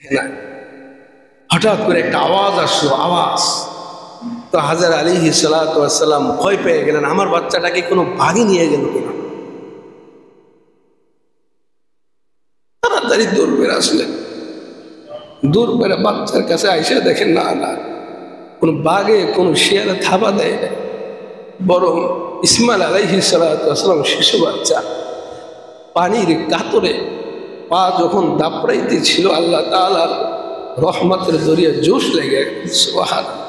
না, হঠাৎ করে একটা আওয়াজ আসলো, আওয়াজ। তো হাজর আলাইহিস সালাতু ওয়াস সালাম ভয় পেয়ে গেলেন, আমার বাচ্চাটাকে কোনো বাঘে নিয়ে গেল কিনা। তাড়াতাড়ি দূর বেড়ে আসলেন, দূর বেড়ে বাচ্চার কাছে আইসা দেখেন না না, কোনো বাঘে কোনো শিয়ালে থাবা দেয় না, বরং ইসমাইল আলাইহিস সালাতু ওয়াস সালাম শিশু বাচ্চা পানির কাতরে পা যখন দাপড়াইতে ছিল, আল্লাহ তাআলার রহমতের জরিয়ে জোশ লেগে। সুবহানাল্লাহ।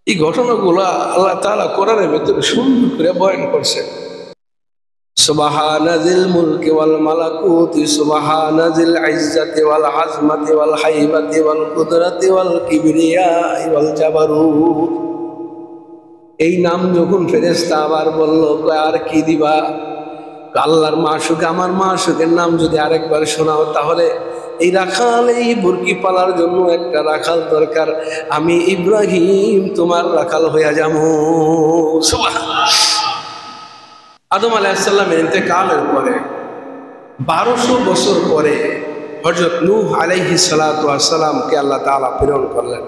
এই ঘটনাগুলা আল্লাহ তাআলা কোরআনের ভিতরে সুন্দর করে বয়ান করছেন। সুবহানাজিল মুলকি ওয়াল মালাকুতি, সুবহানাজিল ইজ্জাতি ওয়াল আজমাতি ওয়াল হাইবাতি ওয়াল কুদরাতি ওয়াল কিবরিয়াই ওয়াল জাবারুত। এই নাম যখন ফেরেশতা আবার বলল, আর কি দিবা? আল্লাহর মাশুক, আমার মাশুকের নাম যদি আরেকবার শোনাও তাহলে এই রাখাল, এই বুরকি পালার জন্য একটা রাখাল দরকার, আমি ইব্রাহিম তোমার রাখাল হইয়া যাবো। আদম আলাইহিস সালামের ইন্তেকালের পরে 1200 বছর পরে হযরত নূহ আলাইহিস সালাতু ওয়াস সালামকে আল্লাহ তাআলা প্রেরণ করলেন।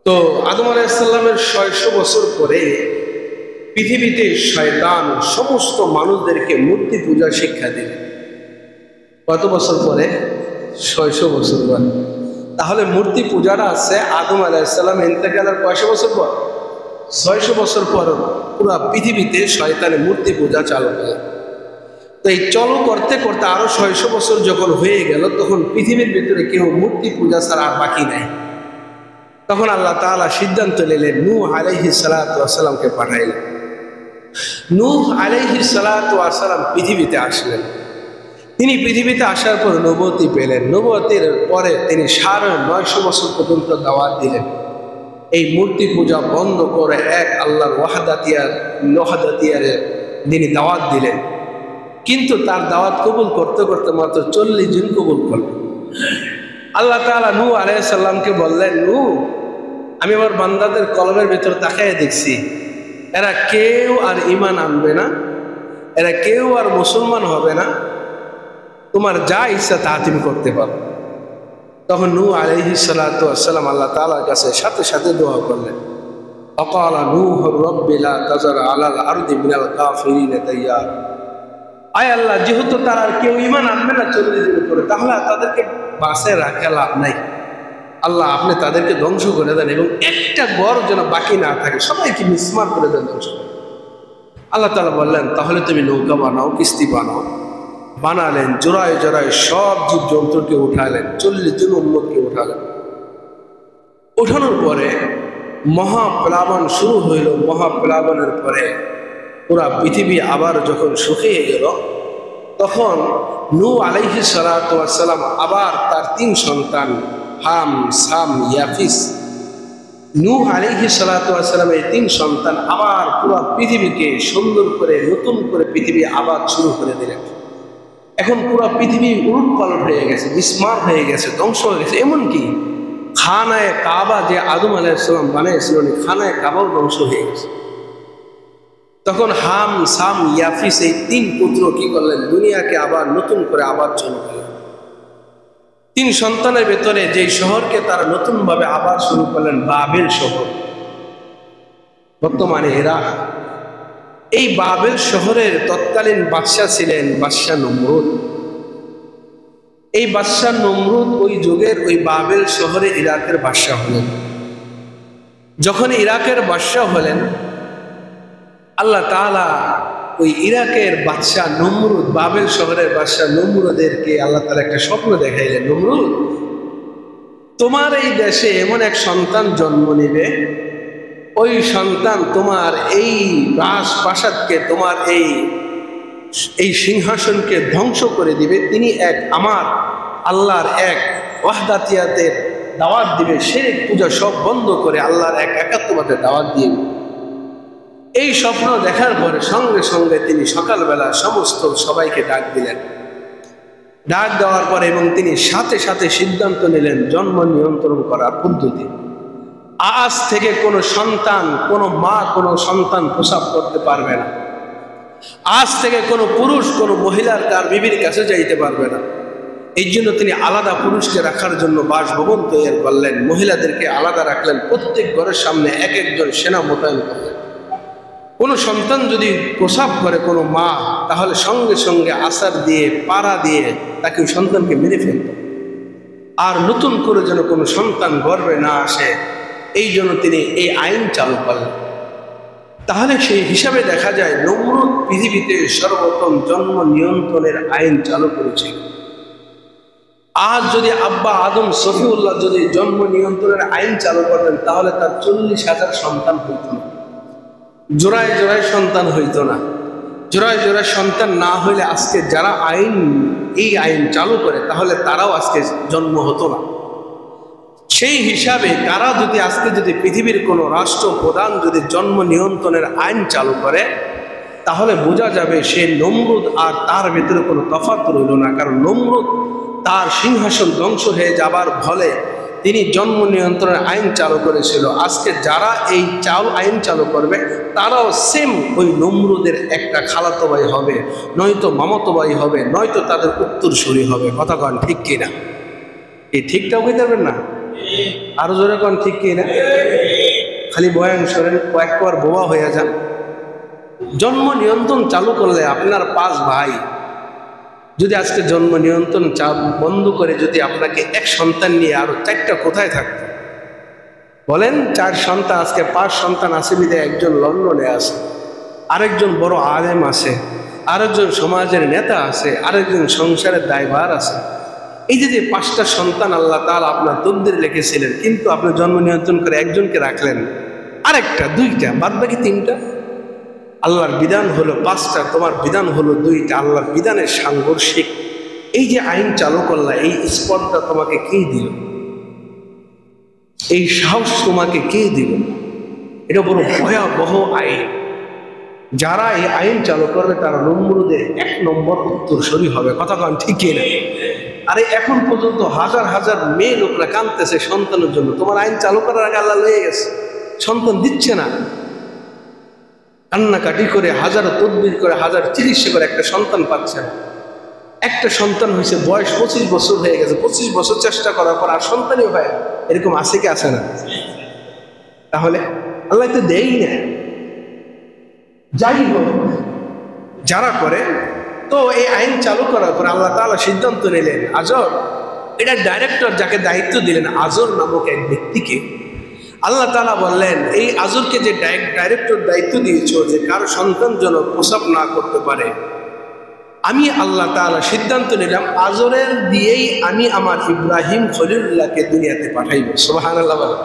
তো আদম আলাইহিস সালামের 600 বছর পরে পৃথিবীতে শয়তান সমস্ত মানুষদেরকে মূর্তি পূজা শিক্ষা দিলেন। কত বছর পরে? 600 বছর পরে। তাহলে মূর্তি পূজাটা আছে আদম আলাইহিস সালাম ইন্তেকালের কয়শো বছর পর? 600 বছর পর পুরো পৃথিবীতে শয়তানের মূর্তি পূজা চালু হলো। তো এই চালু করতে করতে আরো 600 বছর যখন হয়ে গেল, তখন পৃথিবীর ভিতরে কেউ মূর্তি পূজা ছাড়া আর বাকি নাই। তখন আল্লাহ তাআলা সিদ্ধান্ত নিলেন, নূহ আলাইহিস সালাতু ওয়াস সালামকে পাঠাইলেন। নূহ আলাইহিস সালাতু ওয়াস সালাম পৃথিবীতে আসলেন। তিনি পৃথিবীতে আসার পর নবুয়তি পেলেন। নবুয়তির পরে তিনি 950 বছর পর্যন্ত দাওয়াত দিলেন। এই মূর্তি পূজা বন্ধ করে এক আল্লাহর ওয়াহদাতিয়ারে তিনি দাওয়াত দিলেন। কিন্তু তার দাওয়াত কবুল করতে করতে মাত্র 40 জন কবুল করলেন। আল্লাহ তাআলা নূহ আলাইহিস সালামকে বললেন, নূহ, আমি আমার বান্দাদের কলবের ভিতর তাকায় দেখছি, এরা কেউ আর ঈমান আনবে না, এরা কেউ আর মুসলমান হবে না, তোমার যা ইচ্ছা তা তুমি করতে পারো। তখন নূহ আলাইহিস সালাতু ওয়াস সালাম আল্লাহ তাআলার কাছে সাথে সাথে দোয়া করলেন। ফাকালা নূহ রব্বি লা তাযার আলাল আরদি মিনাল কাফিরিনা দাইয়ার। আয় আল্লাহ, যেহেতু তারা আর কেউ ঈমান আনবে না 40 দিন পরে, তাহলে তাদেরকে বাঁচে রাখা লাভ নাই। আল্লাহ, আপনি তাদেরকে ধ্বংস করে দেন এবং একটা ঘর যেন বাকি না থাকে, সবাইকে মিসমার করে দেন, ধ্বংস। আল্লাহ তাআলা বললেন, তাহলে তুমি নৌকা বানাও, কিস্তি বানাও। বানালেন, জোড়ায় জোড়ায় সব জীব জন্তুকে উঠালেন, 40 জন উম্মতকে উঠালেন। উঠানোর পরে মহাপ্লাবন শুরু হইল। মহাপ্লাবনের পরে পুরা পৃথিবী আবার যখন শুকিয়ে গেল, তখন নূহ আলাইহিস সালাতু ওয়াস সালাম আবার তার 3 সন্তান হাম, সাম, ইয়াফিস, নূহ আলাইহিস সালাতু ওয়াস সালাম এই 3 সন্তান আবার পুরা পৃথিবীকে সুন্দর করে নতুন করে পৃথিবী আবার শুরু করে দিলেন। এখন পুরো পৃথিবী উলটপালট হয়ে গেছে, বিস্মার হয়ে গেছে, ধ্বংস হয়ে গেছে। এমনকি খানায়ে কাবা যে আদম আলাইহিস সালাম বানিয়েছিলেন, খানায়ে কাবাও ধ্বংস হয়ে গেছে। তখন হাম, সাম, ইয়াফিস এই 3 পুত্র কি করলেন? দুনিয়াকে আবার নতুন করে আবার শুরু করলেন। 3 সন্তানের ভেতরে যে শহরকে তারা নতুন ভাবে আবার শুরু করলেন, বাবেল শহর, বর্তমানে ইরাক। এই বাবেল শহরের তৎকালীন বাদশা ছিলেন বাদশা নমরুদ। এই বাদশা নমরুদ ওই যুগের ওই বাবেল শহরে ইরাকের বাদশা হলেন। যখন ইরাকের বাদশা হলেন, আল্লাহ তাআলা ওই ইরাকের বাদশা নমরুদ, বাবেল শহরের বাদশা নমরুদেরকে আল্লাহ তাআলা একটা স্বপ্ন দেখাইলেন। নমরুদ, তোমার এই দেশে এমন এক সন্তান জন্ম নেবে, ওই সন্তান তোমার এই রাজপ্রাসাদকে, তোমার এই সিংহাসনকে ধ্বংস করে দিবে। তিনি আমার আল্লাহর এক ওয়াহদাতিয়াতের দাওয়াত দিবে, শিরক পূজা সব বন্ধ করে আল্লাহর এক একাত্মবাদের দাওয়াত দিবে। এই স্বপ্ন দেখার পরে সঙ্গে সঙ্গে তিনি সকালবেলা সমস্ত সবাইকে ডাক দিলেন। ডাক দেওয়ার পরে এবং তিনি সাথে সাথে সিদ্ধান্ত নিলেন জন্ম নিয়ন্ত্রণ করার পদ্ধতি। আজ থেকে কোনো সন্তান, কোনো মা কোনো সন্তান প্রসব করতে পারবে না। আজ থেকে কোনো পুরুষ কোনো মহিলার তার বিবির কাছে যাইতে পারবে না। এই জন্য তিনি আলাদা পুরুষকে রাখার জন্য বাসভবন তৈরি করলেন, মহিলাদেরকে আলাদা রাখলেন, প্রত্যেক ঘরের সামনে এক একজন সেনা মোতায়েন করলেন। কোনো সন্তান যদি প্রসাব করে কোনো মা, তাহলে সঙ্গে সঙ্গে আসার দিয়ে পাড়া দিয়ে তাকে ওই সন্তানকে মেরে ফেলত। আর নতুন করে যেন কোনো সন্তান গর্ভে না আসে, এই জন্য তিনি এই আইন চালু করলেন। তাহলে সেই হিসাবে দেখা যায় নমরুদ পৃথিবীতে সর্বপ্রথম জন্ম নিয়ন্ত্রণের আইন চালু করেছিল। আজ যদি আব্বা আদম সফিউল্লাহ যদি জন্ম নিয়ন্ত্রণের আইন চালু করতেন, তাহলে তার 40,000 সন্তান হইত না, জোড়ায় জোড়ায় সন্তান হইত না। জোড়ায় জোড়ায় সন্তান না হইলে আজকে যারা এই আইন চালু করে, তাহলে তারাও আজকে জন্ম হতো না। সেই হিসাবে তারা যদি পৃথিবীর কোনো রাষ্ট্রপ্রধান যদি জন্ম নিয়ন্ত্রণের আইন চালু করে, তাহলে বোঝা যাবে সে নমরুদ আর তার ভিতরে কোনো তফাৎ রইল না। কারণ নমরুদ তার সিংহাসন ধ্বংস হয়ে যাবার ফলে তিনি জন্ম নিয়ন্ত্রণের আইন চালু করেছিল। আজকে যারা এই আইন চালু করবে, তারাও সেম ওই নমরুদের একটা খালাতো ভাই হবে, নয়তো মামাতো ভাই হবে, নয়তো তাদের উত্তরসূরি হবে। কথা কন ঠিক কিনা? এই ঠিকটাও বলতে পারবেন না? আরো জোরে কন ঠিক কিনা? খালি বয়ান শোনেন, কয়েকবার বোবা হয়ে যান। জন্ম নিয়ন্ত্রণ চালু করলে আপনার 5 ভাই যদি আজকে জন্ম নিয়ন্ত্রণ বন্ধ করে যদি আপনাকে এক সন্তান নিয়ে আরো 4টা কোথায় থাকতো? বলেন, 4 সন্তান, আজকে 5 সন্তান আছে বিধায় একজন লন্ডনে আছে, আরেকজন বড় আলেম আছে, আরেকজন সমাজের নেতা আছে, আরেকজন সংসারের দায়ভার আছে। এই যে 5টা সন্তান আল্লাহ তাআলা আপনার তকদির লিখেছিলেন, কিন্তু আপনি জন্ম নিয়ন্ত্রণ করে একজনকে রাখলেন, আরেকটা 2টা, বাদ বাকি 3টা। আল্লাহর বিধান হলো 5টা, তোমার বিধান হলো 2টা। আল্লাহর বিধানের সাংঘর্ষিক এই যে আইন চালু করলা, এই স্পর্ধা তোমাকে কে দিল? এই সাহস তোমাকে কে দিল? এটা বড় ভয়াবহ আইন। যারা এই আইন চালু করবে তারা নমরুদের 1 নম্বর উত্তরসূরি হবে। কথা কন ঠিক কিনা? আরে এখন পর্যন্ত হাজার হাজার মেয়ে লোকরা কাঁদতেছে সন্তানের জন্য। তোমার আইন চালু করার আগে আল্লাহ লয়ে গেছে, সন্তান দিচ্ছে না। কান্নাকাটি করে, হাজারো তদবির করে, হাজার চিকিৎসা করে একটা সন্তান পাচ্ছে না। একটা সন্তান হয়েছে, বয়স 25 বছর হয়ে গেছে, 25 বছর চেষ্টা করার পর আর সন্তানই হয়। এরকম আছে কি আছে না? তাহলে আল্লাহ তো দেয়ই না। যাই হোক, যারা করে, তো এই আইন চালু করার পর আল্লাহ তাআলা সিদ্ধান্ত নিলেন, আজর, এটা ডাইরেক্টর যাকে দায়িত্ব দিলেন, আজর নামক এক ব্যক্তিকে আল্লাহ তাআলা বললেন, এই আজরকে যে ডাইরেক্টর দায়িত্ব দিয়েছ যে কারো সন্তান যেন প্রসব না করতে পারে, আমি আল্লাহ তাআলা সিদ্ধান্ত নিলাম আজরের দিয়েই আমি আমার ইব্রাহিম খলিলুল্লাহকে দুনিয়াতে পাঠাইব। সুবহানাল্লাহ বলেন।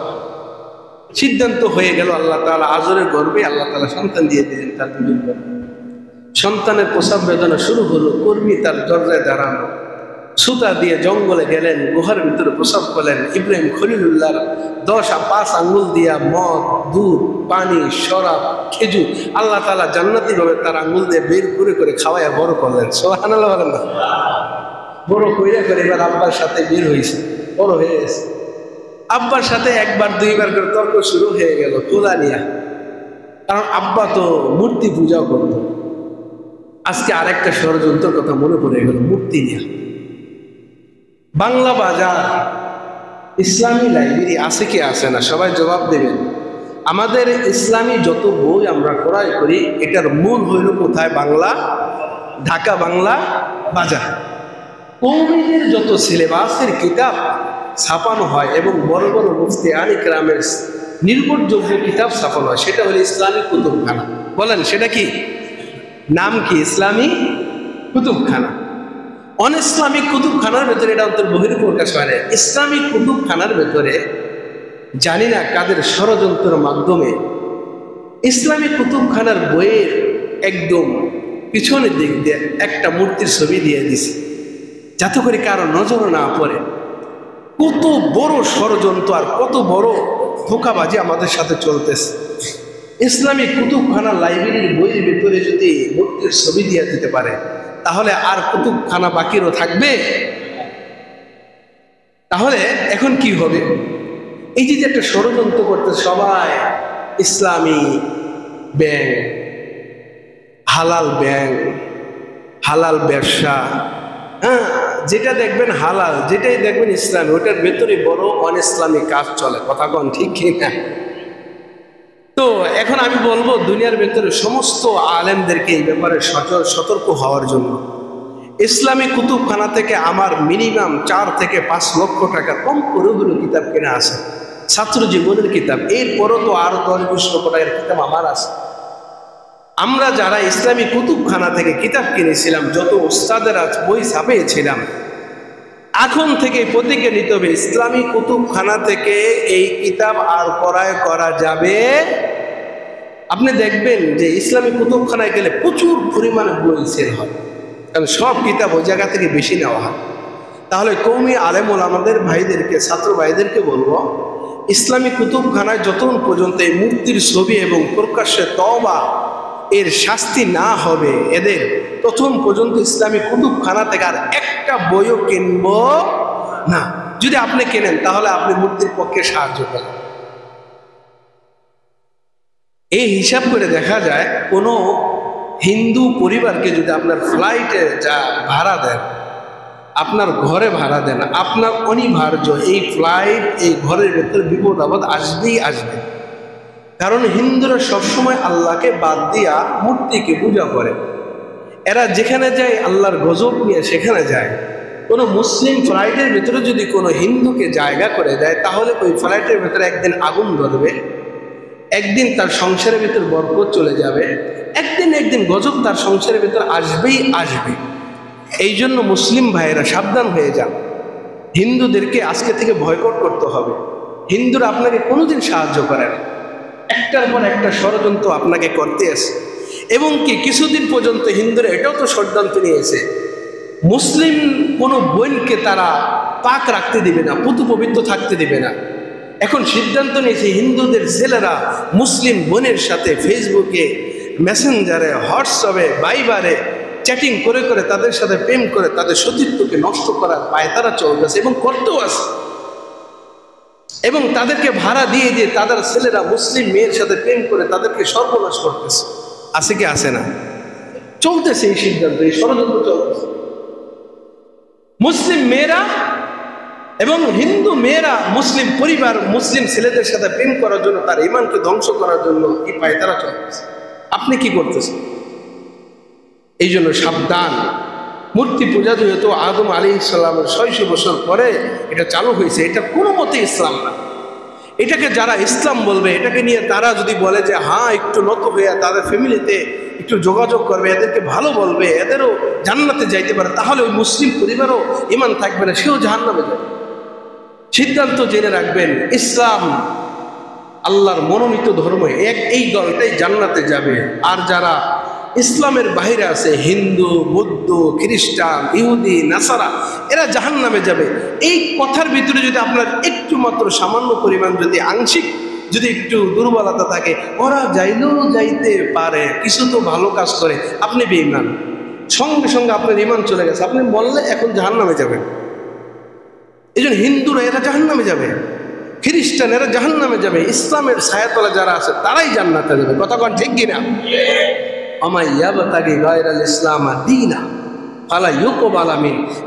সিদ্ধান্ত হয়ে গেল, আল্লাহ তাআলা আজরের গর্ভে আল্লাহ তাআলা সন্তান দিয়ে দিলেন। তার সন্তানের প্রসব বেদনা শুরু হলো, কর্মী তার দরজায় দাঁড়ানো, সুতা দিয়ে জঙ্গলে গেলেন, গুহার ভিতরে প্রসব করলেন। ইব্রাহিম খলিলুল্লাহর 5 আঙ্গুল দিয়া মদ, দুধ, পানি, শরাব, খেজুর আল্লাহ তাআলা জান্নাতি ভাবে তার আঙ্গুল দিয়ে বের করে করে খাওয়াইয়া বড় করলেন। সুবহানাল্লাহ বলেন না? বড় কইরা করে এবার আব্বার সাথে বের হয়েছে, বড় হয়ে গেছে। আব্বার সাথে 1বার 2বার করে তর্ক শুরু হয়ে গেল তোলা নিয়া। কারণ আব্বা তো মূর্তি পূজাও করত। আজকে আরেকটা ষড়যন্ত্রের কথা মনে পড়ে গেল, মূর্তি নিয়া। বাংলা বাজার ইসলামী লাইব্রেরি আছে কি আছে না? সবাই জবাব দেবেন। আমাদের ইসলামী যত বই আমরা ক্রয় করি, এটার মূল হইল কোথায়? বাংলা, ঢাকা বাংলা বাজার। কওমীদের যত সিলেবাসের কিতাব ছাপানো হয় এবং বড় বড় মুফতি আলী কেরামের নির্ভরযোগ্য কিতাব ছাপানো হয়, সেটা হলো ইসলামী কুতুবখানা। বলেন সেটা কি? নাম কি? ইসলামী কুতুবখানা। অন ইসলামিক কুতুবখানার ভেতরে এটা বহির্প্রকাশ হয় না। ইসলামিক কুতুবখানার ভেতরে জানি না কাদের ষড়যন্ত্রের মাধ্যমে ইসলামিক কুতুবখানার বইয়ের একদম পিছনের দিক দিয়ে একটা মূর্তির ছবি দিয়ে দিছে, যাতে করে কারো নজর না পড়ে। কত বড় ষড়যন্ত্র আর কত বড় ধোঁকাবাজি আমাদের সাথে চলতেছে। ইসলামিক কুতুবখানা লাইব্রেরির বইয়ের ভেতরে যদি মূর্তির ছবি দিয়ে দিতে পারে, তাহলে আর কুতুবখানা বাকিরও থাকবে? তাহলে এখন কি হবে? এই যে একটা ষড়যন্ত্র করতে সবাই, ইসলামী ব্যাংক, হালাল ব্যবসা, যেটা দেখবেন হালাল, যেটাই দেখবেন ইসলাম, ওটার ভেতরে বড় অন ইসলামিক কাজ চলে। কথা কন ঠিক কিনা? তো এখন আমি বলবো দুনিয়ার ভেতরে সমস্ত আলেমদেরকে এই ব্যাপারে সতর্ক হওয়ার জন্য। ইসলামী কুতুবখানা থেকে আমার মিনিমাম 4 থেকে 5 লক্ষ টাকা কম করে হলো কিতাব কেনা আছে, ছাত্র জীবনের কিতাব। এরপরও তো আরো 10-20 লক্ষ টাকার কিতাব আমার আছে। আমরা যারা ইসলামী কুতুবখানা থেকে কিতাব কিনেছিলাম, যত উস্তাদেরা বই ছাপিয়েছিলাম, এখন থেকে প্রতিজ্ঞা নিতে হবে ইসলামী কুতুবখানা থেকে এই কিতাব আর ক্রয় করা যাবে। আপনি দেখবেন যে ইসলামী কুতুবখানায় গেলে প্রচুর পরিমাণে বই সেল হয়, কারণ সব কিতাব ওই জায়গা থেকে বেশি নেওয়া হয়। তাহলে কওমি আলেম ওলামাদের ভাইদেরকে, ছাত্র ভাইদেরকে বলবো, ইসলামী কুতুবখানায় যতক্ষণ পর্যন্ত এই মূর্তির ছবি এবং প্রকাশ্যে তওবা এর শাস্তি না হবে এদের, ততক্ষণ পর্যন্ত ইসলামী কুতুবখানা থেকে আর একটা বইও কিনবো না। যদি আপনি কেনেন তাহলে আপনি মূর্তির পক্ষে সাহায্য করেন। এই হিসাব করে দেখা যায় কোনো হিন্দু পরিবারকে যদি আপনার ফ্লাইটে যা ভাড়া দেন, আপনার ঘরে ভাড়া দেন, আপনার অনিবার্য এই ফ্লাইট, এই ঘরের ভেতরে বিপদ আপদ আসবেই আসবে। কারণ হিন্দুরা সবসময় আল্লাহকে বাদ দিয়া মূর্তিকে পূজা করে। এরা যেখানে যায় আল্লাহর গজব নিয়ে সেখানে যায়। কোনো মুসলিম ফ্লাইটের ভেতরে যদি কোনো হিন্দুকে জায়গা করে দেয়, তাহলে ওই ফ্লাইটের ভেতরে একদিন আগুন ধরবে, একদিন তার সংসারের ভিতর বরকত চলে যাবে, একদিন গজব তার সংসারের ভিতর আসবেই আসবে। এই জন্য মুসলিম ভাইয়েরা সাবধান হয়ে যান। হিন্দুদেরকে আজকে থেকে বয়কট করতে হবে। হিন্দুরা আপনাকে কোনোদিন সাহায্য করে না, একটার পর একটা ষড়যন্ত্র আপনাকে করতে আসে। এবং কি কিছুদিন পর্যন্ত হিন্দুরা এটাও তো ষড়যন্ত্র নিয়েছে, মুসলিম কোনো বোনকে তারা পাক রাখতে দিবে না, পুতু পবিত্র থাকতে দিবে না। এখন সিদ্ধান্ত নিয়েছে হিন্দুদের ছেলেরা মুসলিম বোনের সাথে ফেসবুকে, মেসেঞ্জারে, হোয়াটসঅ্যাপে, ভাইবারে চ্যাটিং করে করে তাদের সাথে প্রেম করে তাদের সতীত্বকে নষ্ট করার পায়তারা চলতেছে এবং করতেও আছে। এবং তাদেরকে ভাড়া দিয়ে দিয়ে তাদের ছেলেরা মুসলিম মেয়ের সাথে প্রেম করে তাদেরকে সর্বনাশ করতেছে। আছে কি আছে না? চলতেছে এই সিদ্ধান্ত, এই ষড়যন্ত্র চলতেছে। মুসলিম মেয়েরা এবং হিন্দু মেয়েরা মুসলিম পরিবার, মুসলিম ছেলেদের সাথে প্রেম করার জন্য, তার ঈমানকে ধ্বংস করার জন্য এই পায়তারা চলতেছে। আপনি কি করতেছেন? এই জন্য সাবধান। মূর্তি পূজা যেহেতু আদম আলাইহিস সালামের 600 বছর পরে এটা চালু হয়েছে, এটা কোনো মতে ইসলাম না। এটাকে যারা ইসলাম বলবে, এটাকে নিয়ে তারা যদি বলে যে হ্যাঁ একটু নত হয়ে তাদের ফ্যামিলিতে একটু যোগাযোগ করবে, এদেরকে ভালো বলবে, এদেরও জান্নাতে যাইতে পারে, তাহলে ওই মুসলিম পরিবারও ঈমান থাকবে না, সেও জাহান্নামে যাবে। সিদ্ধান্ত জেনে রাখবেন, ইসলাম আল্লাহর মনোনীত ধর্ম, এই দলটাই জান্নাতে যাবে। আর যারা ইসলামের বাইরে আছে, হিন্দু, বৌদ্ধ, খ্রিস্টান, ইহুদি, নাসারা, এরা জাহান্নামে যাবে। এই কথার ভিতরে যদি আপনার একটু মাত্র সামান্য পরিমাণ যদি আংশিক যদি একটু দুর্বলতা থাকে, ওরা যাইলেও যাইতে পারে, কিছু তো ভালো কাজ করে, আপনি বেঈমান, সঙ্গে সঙ্গে আপনার ঈমান চলে গেছে, আপনি বললে এখন জাহান্নামে যাবেন। এই জন্য হিন্দুরা এরা জাহান্নামে যাবে, খ্রিস্টান এরা জাহান্নামে যাবে, ইসলামের ছায়াতলা যারা আছে তারাই জান্নাতে যাবে। কথা কোন ঠিক কিনা?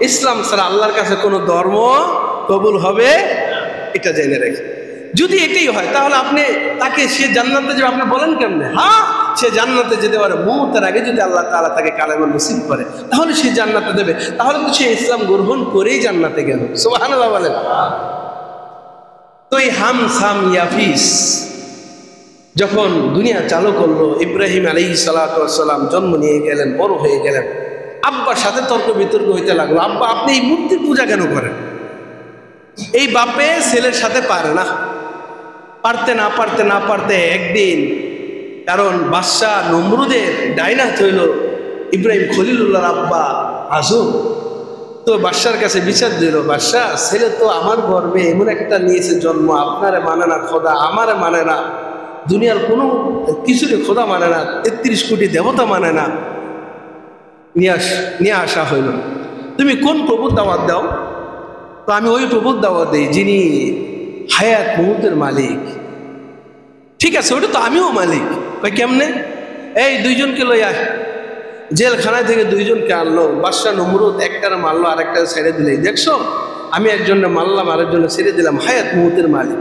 ইসলাম ছাড়া আল্লাহর কাছে কোনো ধর্ম কবুল হবে, এটা জেনে রেখে। যদি এটাই হয় তাহলে আপনি তাকে, সে জান্নাতে যাবে, আপনি বলেন কেমনে? হ্যাঁ সে জান্নাতে যেতে পারে, মওতের আগে যদি আল্লাহ তাআলা তাকে কালেমা নসিব করে তাহলে সে জান্নাতে দেবে। তাহলে তো সে ইসলাম গ্রহণ করেই জান্নাতে গেল। সুবহানাল্লাহ বলেন। তো এই হাম সাম ইয়াফিস যখন দুনিয়া চালু করলো, ইব্রাহিম আলাইহিস সালাতু ওয়াস সালাম জন্ম নিয়ে গেলেন, বড় হয়ে গেলেন, আব্বার সাথে তর্ক বিতর্ক হইতে লাগলো। আব্বা আপনি এই মূর্তির পূজা কেন করেন? এই বাপে ছেলের সাথে পারে না, পারতে একদিন, কারণ বাদশাহ নমরুদের ডাইনাত হইল ইব্রাহিম খলিলুল্লাহর আব্বা আজম। তো বাদশার কাছে বিচার দিল, বাদশাহ ছেলে তো আমার গর্বে এমন একটা নিয়েছে জন্ম, আপনারে মানে না খোদা, আমারে মানে না, দুনিয়ার কোনো কিছুকে খোদা মানে না, 33 কোটি দেবতা মানে না, নিয়ে আসা হইল। তুমি কোন প্রভুর দাওয়াত দাও? তো আমি ওই প্রভুর দাওয়াত দিই যিনি হায়াত মুহূর্তের মালিক। ঠিক আছে, ওটা তো আমিও মালিক। কেমনে? এই দুইজনকে লই আয়, জেলখানায় থেকে দুইজনকে আনলো, বাদশা নমরুদ একটার মারলো আর একটা ছেড়ে দিলে, দেখছো আমি একজনে মারলাম আরেকজনে ছেড়ে দিলাম, হায়াত মুহূর্তের মালিক।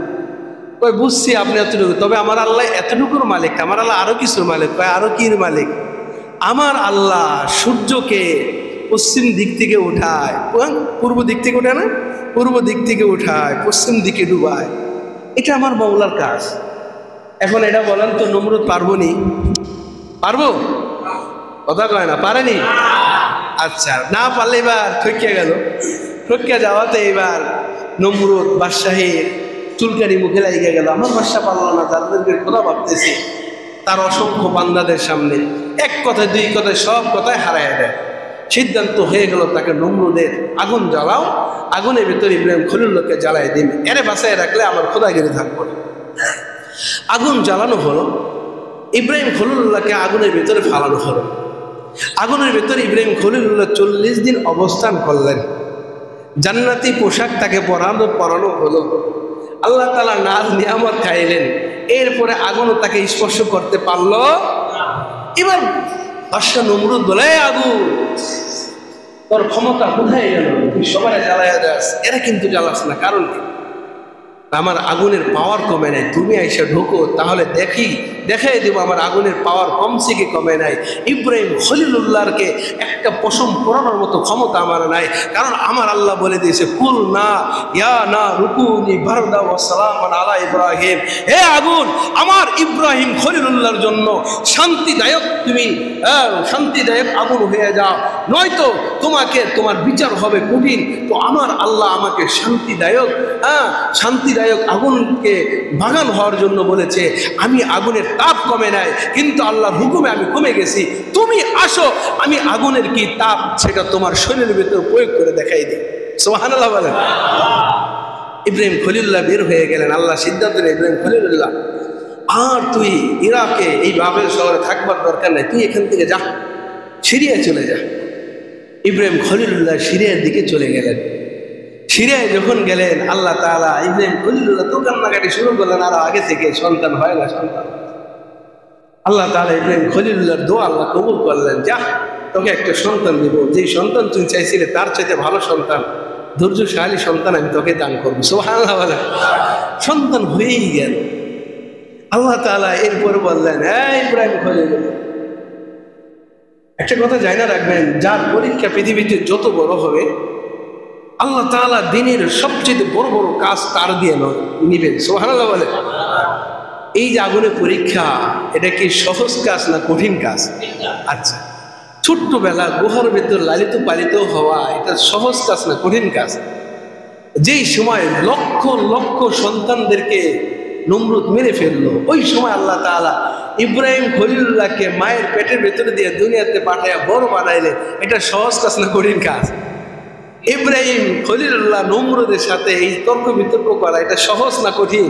কয় বুঝছি আপনি এতটুকু, তবে আমার আল্লাহ এতটুকুর মালিক, আমার আল্লাহ আরো কিছুর মালিক। কয় আরো কির মালিক? আমার আল্লাহ সূর্যকে পশ্চিম দিক থেকে উঠায়, পূর্ব দিক থেকে উঠায় না, পূর্ব দিক থেকে উঠায় পশ্চিম দিকে ডুবায়, এটা আমার মৌলার কাজ। এখন এটা বলেন তো নমরুদ পারবো নি? পারবো? কথা কয় না, পারেনি? আচ্ছা, না পারলে এবার ঠকিয়া গেল। ঠকিয়া যাওয়াতে এবার নমরুদ বাদশাহীর চুলকানি মুখে লাগিয়ে গেল, আমার বাদশা পারলো না, তাদেরকে কথা ভাবতেছি তার অসংখ্য বান্দাদের সামনে এক কথায় দুই কথায় সব কথায় হারায় দেয়। সিদ্ধান্ত হয়ে গেল তাকে নমরুদের আগুন জ্বালাও, আগুনের ভিতরে ইব্রাহিম খলিলুল্লাহকে জ্বালাই দিন, এরে বাঁচায় রাখলে আমার খোদাগিরি থাকবো। আগুন জ্বালানো হলো, ইব্রাহিম খলিলুল্লাহকে আগুনের ভিতরে ফালানো হলো। আগুনের ভিতরে ইব্রাহিম খলিলুল্লাহ 40 দিন অবস্থান করলেন। জান্নাতি পোশাক তাকে পরানো হলো, আল্লাহ তাআলা নাজ নিয়ামত খাইলেন। এরপরে আগুনও তাকে স্পর্শ করতে পারলো। এবার বাদশা নমরুদ বলে, আগুন তোর ক্ষমতা কোথায় গেল? তুই সবাই জ্বালাইয়া যাস, এরা কিন্তু জ্বালাস না, কারণ কি? আমার আগুনের পাওয়ার কমে নাই, তুমি আইসা ঢোকো তাহলে দেখাই দেবো আমার আগুনের পাওয়ার কমছে কি কমে নাই। ইব্রাহিম খলিলুল্লাহকে একটা পশম পরানোর মতো ক্ষমতা আমার নাই, কারণ আমার আল্লাহ বলে দিয়েছে, কুল না ইয়া না রুকুনি বারদা ওয়া সালামান আলা ইব্রাহিম, হে আগুন আমার ইব্রাহিম খলিলুল্লাহর জন্য শান্তিদায়ক, তুমি শান্তিদায়ক আগুন হয়ে যাও, নয়তো তোমার বিচার হবে কঠিন। তো আমার আল্লাহ আমাকে শান্তিদায়ক আগুনকে বাগান হওয়ার জন্য বলেছে। আমি আগুনের তাপ কমে নাই, কিন্তু আল্লাহর হুকুমে আমি কমে গেছি। তুমি আসো, আমি আগুনের কি তাপ সেটা তোমার শরীরের ভিতর প্রয়োগ করে দেখাই দিই। সুবহানাল্লাহ বলেন। ইব্রাহিম খলিলুল্লাহ বের হয়ে গেলেন। আল্লাহ সিদ্ধান্ত নেই, ইব্রাহিম খলিলুল্লাহ আর তুই ইরাকে এই বাবেল শহরে থাকবার দরকার নাই, তুই এখান থেকে যা, সিরিয়ায় চলে যা। ইব্রাহিম খলিলুল্লাহ সিরিয়ার দিকে চলে গেলেন। সিরিয়ায় যখন গেলেন, আল্লাহ তাআলা ইব্রাহিম খলিলুল্লাহ তো কান্নাকাটি শুরু করলেন, আর আগে থেকে সন্তান হয় না সন্তান। আল্লাহ তাআলা ইব্রাহিম খলিলুল্লাহর দোয়া আল্লাহ কবুল করলেন, যা তোকে একটা সন্তান দিব, যেই সন্তান তুই চাইছিলে তার চাইতে ভালো সন্তান, ধৈর্যশালী সন্তান আমি তোকে দান করবো। সুবহানাল্লাহ বলেন। সন্তান হয়েই গেল। আল্লাহ তাআলা এরপরে বললেন, হ্যাঁ ইব্রাহিম খলিলুল্লাহ, একটা কথা জানা রাখবেন, যার পরীক্ষা পৃথিবীতে যত বড় হবে, আল্লাহ তাআলা দিনের সবচেয়ে বড় বড় কাজ তার দিয়ে নিবেন। সুবহানাল্লাহ বলে। এই যে আগুনের পরীক্ষা, এটা কি সহজ কাজ না কঠিন কাজ? আচ্ছা, ছোট্টবেলা গুহার ভেতর লালিত পালিত হওয়া, এটা সহজ কাজ না কঠিন কাজ? যেই সময় লক্ষ লক্ষ সন্তানদেরকে নমরুদ মেরে ফেললো, ওই সময় আল্লাহ তাআলা ইব্রাহিম খলিলুল্লাহকে মায়ের পেটের ভেতরে দিয়ে দুনিয়াতে পাঠাইয়া বড় বানাইলেন, এটা সহজ কাজ না কঠিন কাজ? ইব্রাহিম খলিলুল্লাহ নমরুদের সাথে এই তর্ক বিতর্ক করা, এটা সহজ না কঠিন?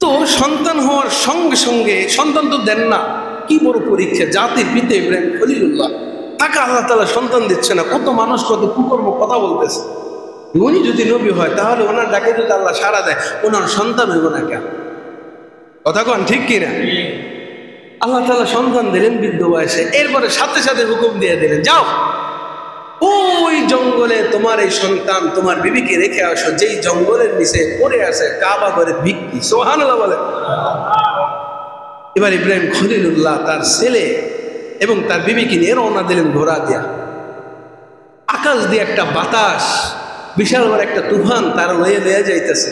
তো সন্তান হওয়ার সঙ্গে সঙ্গে সন্তান তো দেন না, কি বড় পরীক্ষা! জাতির পিতা ইব্রাহিম খলিলুল্লাহ, তাকে আল্লাহ তাআলা সন্তান দিচ্ছে না। কত মানুষ কত কুকর্ম কথা বলতেছে। উনি যদি নবী হয় তাহলে ওনার ডাকে যদি আল্লাহ সাড়া দেয়, ওনার সন্তান হইব না কেন? কথা কন ঠিক কিনা? আল্লাহ তাআলা সন্তান দিলেন বৃদ্ধ বয়সে। এরপরে সাথে সাথে হুকুম দিয়ে দিলেন, যাও ওই জঙ্গলে তোমার এই সন্তান তোমার বিবিকে রেখে আসো, যেই জঙ্গলের নিচে পড়ে আছে কাবা ঘরের ভিত্তি। সুবহানাল্লাহ বলে। এবার ইব্রাহিম খলিলুল্লাহ তার ছেলে এবং তার বিবিকে নিয়ে রওনা দিলেন ঘোড়া দিয়া। আকাশ দিয়ে একটা বাতাস, বিশাল বড় একটা তুফান তার লয়ে যাইতেছে,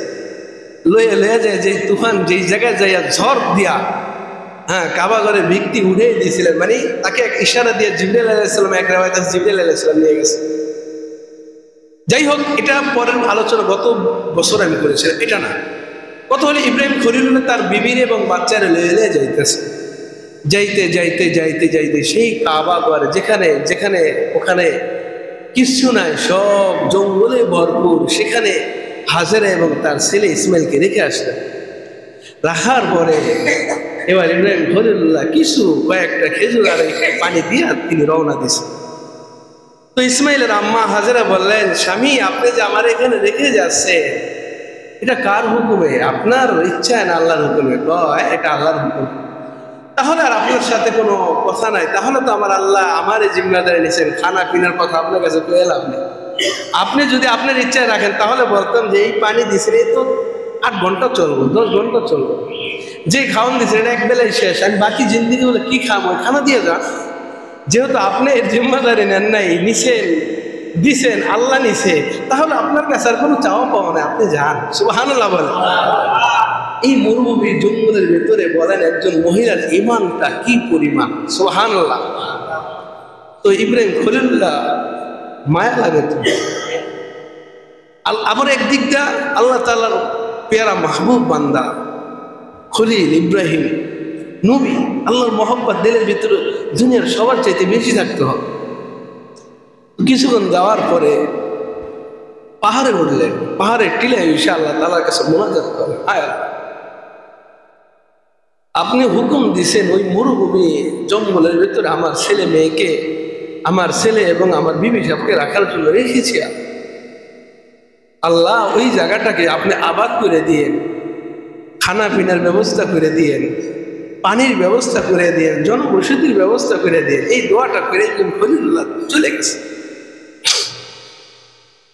লয়ে যায়। যে তুফান যেই জায়গায় যাইয়া ঝড় দিয়া কাবা ঘরের ভিত্তি উঠে দিয়েছিলেন, মানে তাকে এক ইশারা দিয়ে জিবরাইল আলাইহিস সালাম, এক রাওয়ায়াতে জিবরাইল আলাইহিস সালাম নিয়ে গেছে। যাই হোক, এটা পরের আলোচনা, গত বছর আমি করেছিলাম, এটা না। কত হলে ইব্রাহিম খলিলুল্লাহ তার বিবির এবং বাচ্চারা লয়ে যাইতেছে। যাইতে সেই কাবা ঘর যেখানে ওখানে কিছু নাই, সব জঙ্গলে ভরপুর, সেখানে হাজেরা এবং তার ছেলে ইসমাইলকে রেখে আসলেন। রাখার পরে এবার ইব্রাহিম খলিলুল্লাহ কয়েকটা খেজুর আর পানি দিয়ে তিনি রওনা দিয়েছেন। তো ইসমাইলের আম্মা হাজেরা বললেন, স্বামী আপনি যে আমার এখানে রেখে যাচ্ছে, এটা কার হুকুমে? আপনার ইচ্ছায় না আল্লাহর হুকুমে? কয় এটা আল্লাহর হুকুম। তাহলে আর আপনার সাথে কোনো কথা নাই, তাহলে তো আমার আল্লাহ আমার এই জিম্মাদারি নিছেন, খানা পিনার কথা আপনার কাছে কয়ে লাভ নেই। আপনি যদি আপনার ইচ্ছায় রাখেন তাহলে বলতাম যে এই পানি দিছেন এই তো 8 ঘন্টা চলবো, 10 ঘন্টা চলবো, যে খাওয়ান দিচ্ছেন এটা এক বেলায় শেষ, আমি বাকি জিন্দিগি বলে কি খাবো, খানা দিয়ে যান। যেহেতু আপনি এর জিম্মাদারি নেন নাই, নিছেন দিছেন, আল্লাহ নিছে, তাহলে আপনার কাছে আর কোনো চাওয়া পাওয়া নাই, আপনি যান। সুবহানাল্লাহ বলেন। এই মরুভূমি জঙ্গলের ভেতরে বলেন একজন মহিলার ইমানটা কি পরিমাণ, সুবহানাল্লাহ। তো ইব্রাহিম খলিলুল্লাহ মায়া লাগে তো। আবার একদিকটা আল্লাহ তাআলার পেয়ারা মাহবুব বান্দা খলিল ইব্রাহিম নবী, আল্লাহর মহব্বত দিলের ভিতরে দুনিয়ার সবার চাইতে বেশি থাকতে হবে। কিছুক্ষণ যাওয়ার পরে পাহাড়ে উঠলেন, পাহাড়ে টিলায় এসে আল্লাহ তাআলার কাছে মোনাজাত করেন, আয় আপনি হুকুম দিছেন ওই মরুভূমি জঙ্গলের ভিতরে আমার ছেলে মেয়েকে, আমার ছেলে এবং আমার বিবি সাহেবকে রাখার জন্য রেখেছি। আল্লাহ ওই জায়গাটাকে আপনি আবাদ করে দিয়েন, খানা পিনার ব্যবস্থা করে দিয়েন, পানির ব্যবস্থা করে দিয়েন, জনবসতির ব্যবস্থা করে দিয়েন। এই দোয়াটা করে খলিলুল্লাহ চলে গেছে।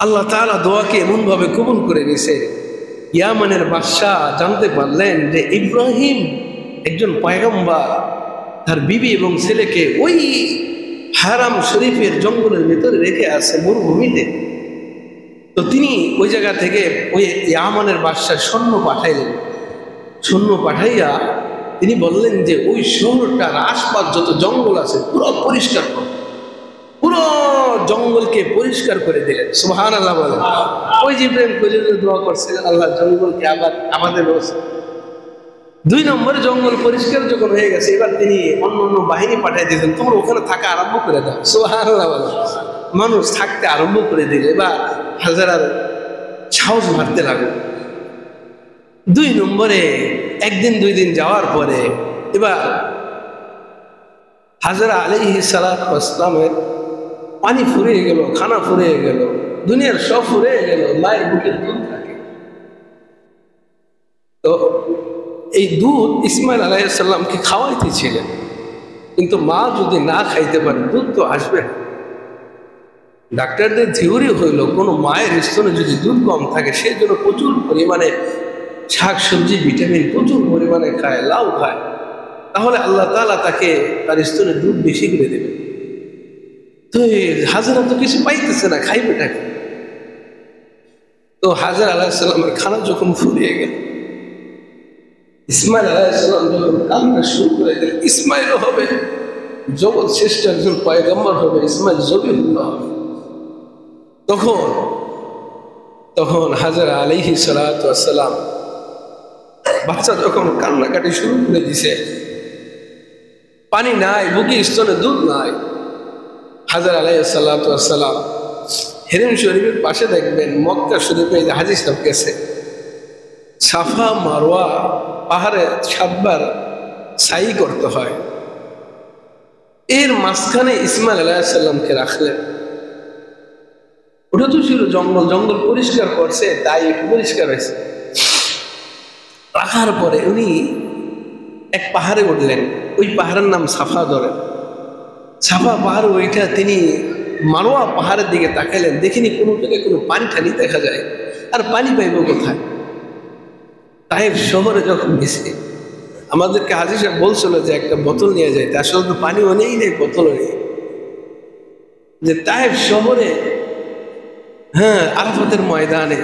আল্লাহ তাআলা দোয়াকে এমনভাবে কবুল করে নিয়েছে, ইয়ামানের বাদশাহ জানতে পারলেন যে ইব্রাহিম একজন পয়গম্বর, তার বিবি এবং ছেলেকে ওই হারাম শরীফের জঙ্গলের ভিতরে রেখে আছে মরুভূমিতে। তো তিনি ওই জায়গা থেকে ওই ইয়ামানের বাদশাহ সৈন্য পাঠাইলেন। সৈন্য পাঠাইয়া তিনি বললেন যে ওই শহরটার আশপাশ যত জঙ্গল আছে পুরো পরিষ্কার কর, পুরো জঙ্গলকে পরিষ্কার করে দিলেন। সুবহানাল্লাহ বলেন। ওই যে ইব্রাহিম খলিলুল্লাহ দোয়া করছিলেন আল্লাহ জঙ্গলকে আবার আমাদের ব্যবস্থা। 2 নম্বরে জঙ্গল পরিষ্কার যখন হয়ে গেছে, এবার তিনি অন্য অন্য বাহিনী পাঠিয়ে দিলেন, তোমরা ওখানে থাকা আরম্ভ করে দাও। সুবহানাল্লাহ বলেন। মানুষ থাকতে আরম্ভ করে দিলে, এবার হাজারার সাহস বাড়তে লাগলো। 2 নম্বরে 1 দিন 2 দিন যাওয়ার পরে এবার হাজরা আলাইহিস সালাতু ওয়াস সালামের পানি ফুরিয়ে গেল, খানা ফুরিয়ে গেল, দুনিয়ার সব ফুরিয়ে গেল, মায়ের বুকের দুধ থাকে। তো এই দুধ ইসমাইল আলাইহিস সালামকে খাওয়াইতেছিলেন, কিন্তু মা যদি না খাইতে পারে দুধ তো আসবে না। ডাক্তারদের থিওরি হইল কোনো মায়ের স্তনে যদি দুধ কম থাকে সেই জন্য প্রচুর পরিমাণে শাক সবজি ভিটামিন প্রচুর পরিমাণে খায়, লাউ খায়, তাহলে আল্লাহ তাআলা তাকে তার স্তনে দুধ বেশি করে দেবে। তো হাজরা তো কিছু পাইতেছে না, খাইবেটাকে। তো হাজরা আলাইহিস সালামের খানা যখন ফুরিয়ে গেল, ইসমাইল আলাইহিস সালাম যখন কান্না শুরু করে দিলেন, ইসমাইলও হবে জগৎ শ্রেষ্ঠ একজন পয়গম্বর হবে, ইসমাইল জবিউল্লাহ হবে। তখন হাজরা আলাইহিস সালাতু ওয়াস সালাম বাচ্চা যখন কান্নাকাটি শুরু করে দিছে, পানি নাই, বুকে স্তনে দুধ নাই, হাজরা আলাইহিস সালাতু ওয়াস সালাম হেরেম শরীফের পাশে দেখবেন মক্কা শরীফে যে হাজী সাহেব গেছে, সাফা মারওয়া পাহাড়ে 7 বার সাই করতে হয়, এর মাঝখানে ইসমাইল আলাইহিস সালামকে রাখলেন। ওটা তো ছিল জঙ্গল, জঙ্গল পরিষ্কার করছে তাই একটু পরিষ্কার হয়েছে। রাখার পরে উনি এক পাহাড়ে উঠলেন, ওই পাহাড়ের নাম সাফা ধরেন। সাফা পাহাড়ে ওইটা তিনি মারোয়া পাহাড়ের দিকে তাকাইলেন, দেখিনি কোনো জায়গায় কোনো পানি ঠানি দেখা যায়, আর পানি পাইব কোথায়? তাইফ শহরে যখন গেছে, আমাদেরকে হাজী সাহেব বলছিল যে একটা বোতল নিয়ে যাইতে, আসলে তো পানিও নেই, বোতলও নেই। যে তাইফ শহরে, হ্যাঁ, আরাফাতের ময়দানে,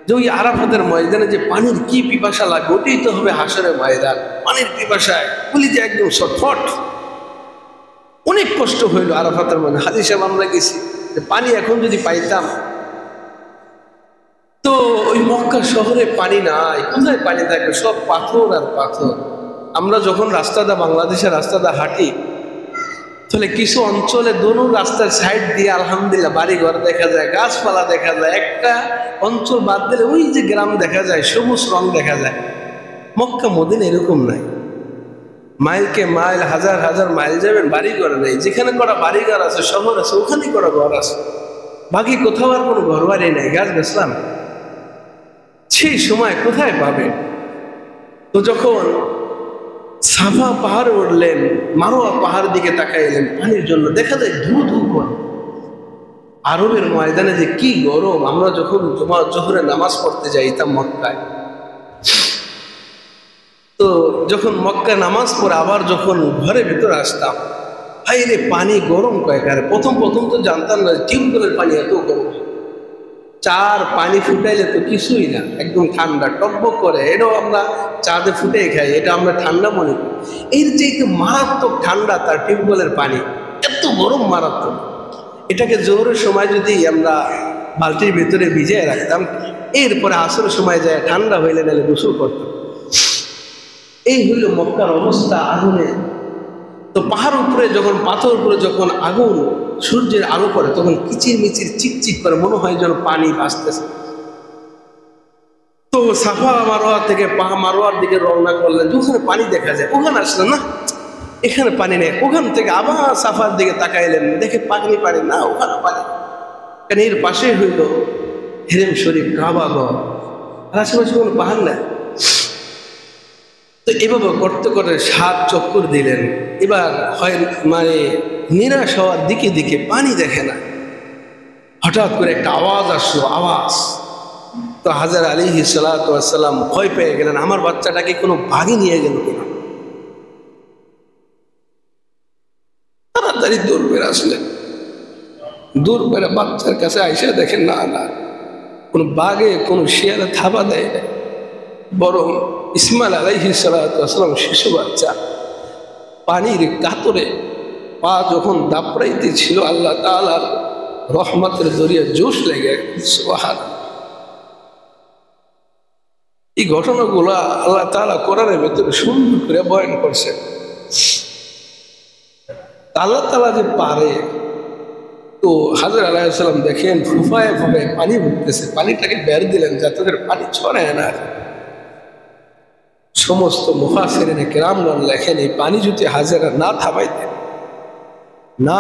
যে ওই আরাফাতের ময়দানে যে পানির কি পিপাসা লাগে, ওটাই তো হবে হাসরের ময়দান। পানির পিপাসায় বলি যে একদম ছটফট, অনেক কষ্ট হইল আরাফাতের ময়দানে। হাজী সাহেব আমরা গেছি, পানি এখন যদি পাইতাম, তো ওই মক্কা শহরে পানি নাই, কোথায় পানি থাকে? সব পাথর আর পাথর। আমরা যখন রাস্তাটা, বাংলাদেশের রাস্তাটা হাঁটি, তাহলে কিছু অঞ্চলে দোনো রাস্তার সাইড দিয়ে আলহামদুলিল্লাহ বাড়ি ঘর দেখা যায়, গাছপালা দেখা যায়, একটা অঞ্চল বাদ দিলে ওই যে গ্রাম দেখা যায়, সবুজ রং দেখা যায়। মক্কা মদিনা এরকম নাই, মাইলকে মাইল, হাজার হাজার মাইল যাবেন, বাড়ি ঘর নেই। যেখানে করা বাড়ি ঘর আছে, শহর আছে, ওখানে করা ঘর আছে, বাকি কোথাও আর কোনো ঘর বাড়ি নেই, গাছ গাছলাম। সেই সময় কোথায় পাবে? তো যখন সাফা পাহাড়ে উঠলেন, মারোয়া পাহাড়ের দিকে তাকাইলেন পানির জন্য, দেখা যায় ধু ধু করে। আরবের ময়দানে যে কি গরম! আমরা যখন জোহরে নামাজ পড়তে যাইতাম মক্কায়, তো যখন মক্কায় নামাজ পড়ে আবার যখন ঘরের ভিতরে আসতাম, ভাই রে পানি গরম কয়েকারে। প্রথম প্রথম তো জানতাম না টিউবওয়েলের পানি এত গরম। চার পানি ফুটাইলে তো কিছুই না, একদম ঠান্ডা টকবক করে। এটাও আমরা চাঁদে ফুটে খাই, এটা আমরা ঠান্ডা মনে করি। এর যে একটু মারাত্মক ঠান্ডা তার টিউবওয়েলের পানি, এত গরম মারাত্মক। এটাকে জোহরের সময় যদি আমরা বালতির ভেতরে ভিজিয়ে রাখতাম, এরপরে আসরের সময় যায় ঠান্ডা হইলে নাহলে গোসল করতাম। এই হইল মক্কার অবস্থা আগুনে। তো পাহাড় উপরে যখন, পাথর উপরে যখন আগুন সূর্যের আলো পড়ে, তখন কিচির মিচির চিকচিক করে, মনে হয় যেন পানি ভাসতেছে। তো সাফা মারোয়া থেকে মারোয়ার দিকে রওনা করলেন। যেখানে পানি দেখা যায় ওখানে আসলেন, না এখানে পানি নেই। ওখান থেকে আবার সাফার দিকে তাকাইলেন, দেখে পানি পানি না, ওখানে পানি। কারণ এর পাশে হইল হেরেম শরীফ, কাবা ঘর, আর আশেপাশে কোনো পাহাড় নেই। তো এভাবে করতে করে 7 চক্কর দিলেন। এবার হয় মানে নিরাশ হওয়ার দিকে দিকে পানি দেখে না। হঠাৎ করে একটা আওয়াজ আসলো, আওয়াজ। তো হাজর আলাইহিস সালাতু ওয়াস সালাম ভয় পেয়ে গেলেন, আমার বাচ্চাটাকে কোনো বাঘে নিয়ে গেল কিনা। তাড়াতাড়ি দূর বের আসলেন। দূর বেড়ে বাচ্চার কাছে আইসে দেখেন না না, কোনো বাঘে কোনো শিয়ালে থাবা দেয় না, বরং ইসমাইল আলাইহিস সালাতু ওয়াস সালাম শিশু বাচ্চা পানির কাতরে পা যখন দাপড়াইতে ছিল, আল্লাহ তাআলার রহমতের জরিয়ে জোশ লেগে। সুবহানাল্লাহ। এই ঘটনাগুলো আল্লাহ তাআলা কোরআনের ভেতরে সুন্দর করে বয়ান করছেন। আল্লাহ তাআলা যে পারে। তো হাজর আলাইহিস সালাম দেখেন ফুফায় ফুফায় পানি উঠতেছে, পানিটাকে বের দিলেন যাতে করে পানি ছড়ায় না। সমস্ত মুফাসসিরিনে কেরামগণ লেখেন, এই পানি যদি হাজেরা না থামাইতেন, না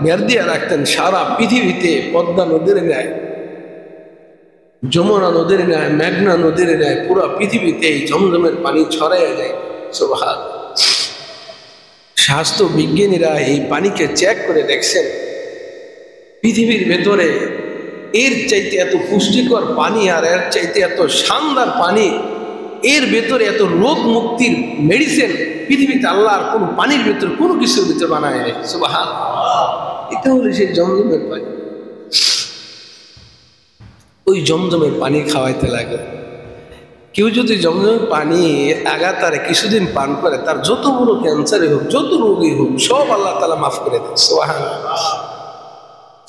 বের দিয়ে রাখতেন, সারা পৃথিবীতে পদ্মা নদীর ন্যায়, যমুনা নদীর ন্যায়, মেঘনা নদীর ন্যায় পুরো পৃথিবীতে এই জমজমের পানি ছড়াইয়া যায়। সুবহানাল্লাহ। স্বাস্থ্য বিজ্ঞানীরা এই পানিকে চেক করে দেখছেন, পৃথিবীর ভেতরে এর চাইতে এত পুষ্টিকর পানি আর এর চাইতে এত শানদার পানি, এর ভেতরে এত রোগ মুক্তির মেডিসিন পৃথিবীতে আল্লাহ আর কোনো পানির ভেতরে কোনো কিছুর ভিতরে বানায় নাই। সুবহানাল্লাহ। এটা হলো সেই জমজমের পানি। ওই জমজমের পানি খাওয়াইতে লাগে। কেউ যদি জমজমের পানি আগাতারে কিছুদিন পান করে, তার যত বড় ক্যান্সারই হোক, যত রোগই হোক, সব আল্লাহ তাআলা মাফ করে দেয়। সুবহানাল্লাহ।